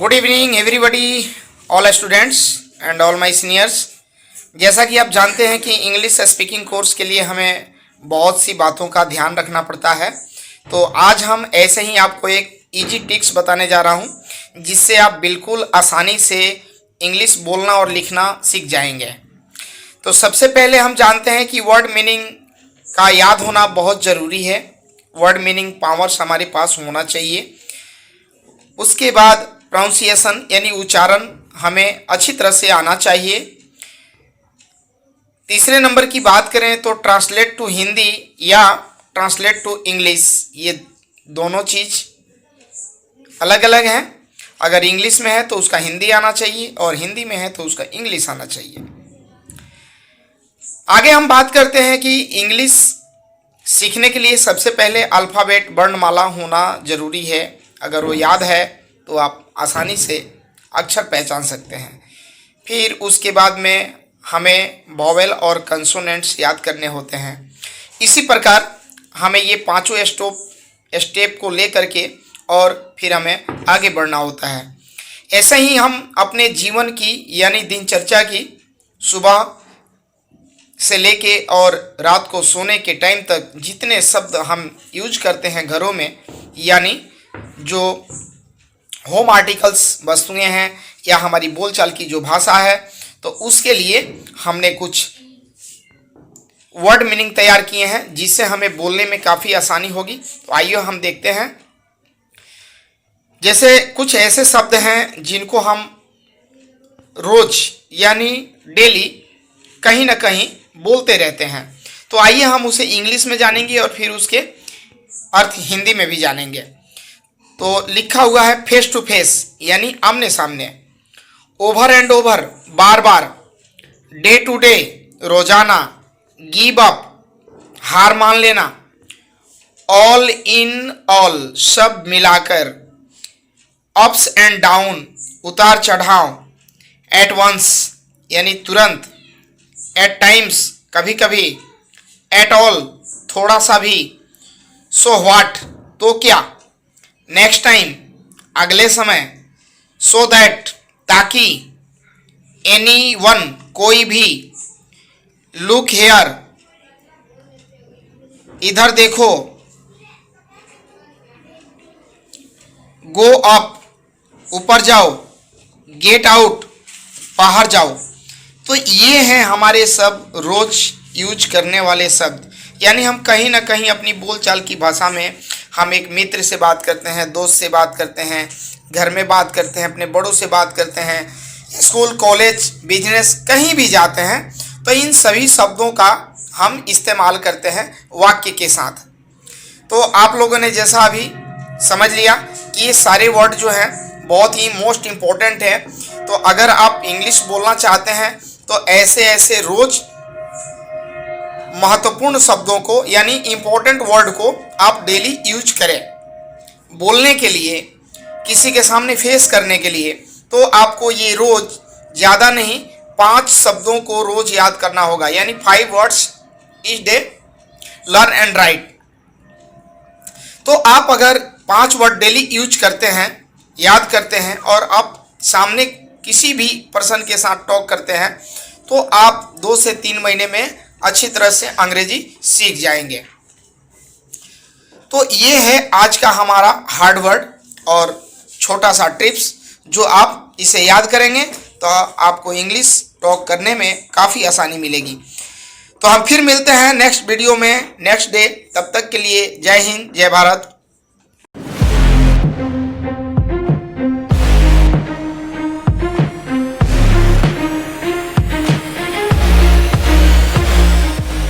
Good evening everybody, all students and all my seniors. जैसा कि आप जानते हैं कि इंग्लिश स्पीकिंग कोर्स के लिए हमें बहुत सी बातों का ध्यान रखना पड़ता है। तो आज हम ऐसे ही आपको एक इजी टिप्स बताने जा रहा हूं, जिससे आप बिल्कुल आसानी से इंग्लिश बोलना और लिखना सीख जाएंगे। तो सबसे पहले हम जानते हैं कि वर्ड मीनिंग का याद होना बहुत ज़रूरी है। वर्ड मीनिंग पावर्स हमारे पास होना चाहिए। उसके बाद प्रोनाउंसिएशन यानी उच्चारण हमें अच्छी तरह से आना चाहिए। तीसरे नंबर की बात करें तो ट्रांसलेट टू हिंदी या ट्रांसलेट टू इंग्लिश, ये दोनों चीज़ अलग अलग हैं। अगर इंग्लिश में है तो उसका हिंदी आना चाहिए और हिंदी में है तो उसका इंग्लिश आना चाहिए। आगे हम बात करते हैं कि इंग्लिश सीखने के लिए सबसे पहले अल्फ़ाबेट वर्णमाला होना ज़रूरी है। अगर वो याद है तो आप आसानी से अक्षर पहचान सकते हैं। फिर उसके बाद में हमें वॉवेल और कंसोनेंट्स याद करने होते हैं। इसी प्रकार हमें ये पांचों स्टेप को ले करके और फिर हमें आगे बढ़ना होता है। ऐसे ही हम अपने जीवन की यानी दिनचर्या की सुबह से लेके और रात को सोने के टाइम तक जितने शब्द हम यूज करते हैं घरों में, यानी जो होम आर्टिकल्स वस्तुएं हैं या हमारी बोलचाल की जो भाषा है, तो उसके लिए हमने कुछ वर्ड मीनिंग तैयार किए हैं, जिससे हमें बोलने में काफ़ी आसानी होगी। तो आइए हम देखते हैं। जैसे कुछ ऐसे शब्द हैं जिनको हम रोज यानी डेली कहीं ना कहीं बोलते रहते हैं। तो आइए हम उसे इंग्लिश में जानेंगे और फिर उसके अर्थ हिंदी में भी जानेंगे। तो लिखा हुआ है फेस टू फेस यानी आमने सामने, ओवर एंड ओवर बार बार, डे टू डे रोजाना, गिव अप हार मान लेना, ऑल इन ऑल सब मिलाकर, अप्स एंड डाउन उतार चढ़ाव, एट वंस यानी तुरंत, एट टाइम्स कभी कभी, एट ऑल थोड़ा सा भी, सो व्हाट तो क्या, नेक्स्ट टाइम अगले समय, सो दैट ताकि, एनी वन कोई भी, लुक हेयर इधर देखो, गो अप ऊपर जाओ, गेट आउट बाहर जाओ। तो ये हैं हमारे सब रोज यूज करने वाले शब्द। यानी हम कहीं ना कहीं अपनी बोलचाल की भाषा में हम एक मित्र से बात करते हैं, दोस्त से बात करते हैं, घर में बात करते हैं, अपने बड़ों से बात करते हैं, स्कूल कॉलेज बिजनेस कहीं भी जाते हैं, तो इन सभी शब्दों का हम इस्तेमाल करते हैं वाक्य के साथ। तो आप लोगों ने जैसा अभी समझ लिया कि ये सारे वर्ड जो हैं बहुत ही मोस्ट इम्पोर्टेंट है। तो अगर आप इंग्लिश बोलना चाहते हैं तो ऐसे ऐसे रोज महत्वपूर्ण शब्दों को यानी इम्पोर्टेंट वर्ड को आप डेली यूज करें बोलने के लिए, किसी के सामने फेस करने के लिए। तो आपको ये रोज ज़्यादा नहीं 5 शब्दों को रोज याद करना होगा, यानी 5 words each day learn and right. तो आप अगर 5 वर्ड डेली यूज करते हैं, याद करते हैं और आप सामने किसी भी पर्सन के साथ टॉक करते हैं, तो आप 2 से 3 महीने में अच्छी तरह से अंग्रेजी सीख जाएंगे। तो ये है आज का हमारा हार्ड वर्ड और छोटा सा टिप्स, जो आप इसे याद करेंगे तो आपको इंग्लिश टॉक करने में काफ़ी आसानी मिलेगी। तो हम फिर मिलते हैं नेक्स्ट वीडियो में नेक्स्ट डे। तब तक के लिए जय हिंद, जय भारत।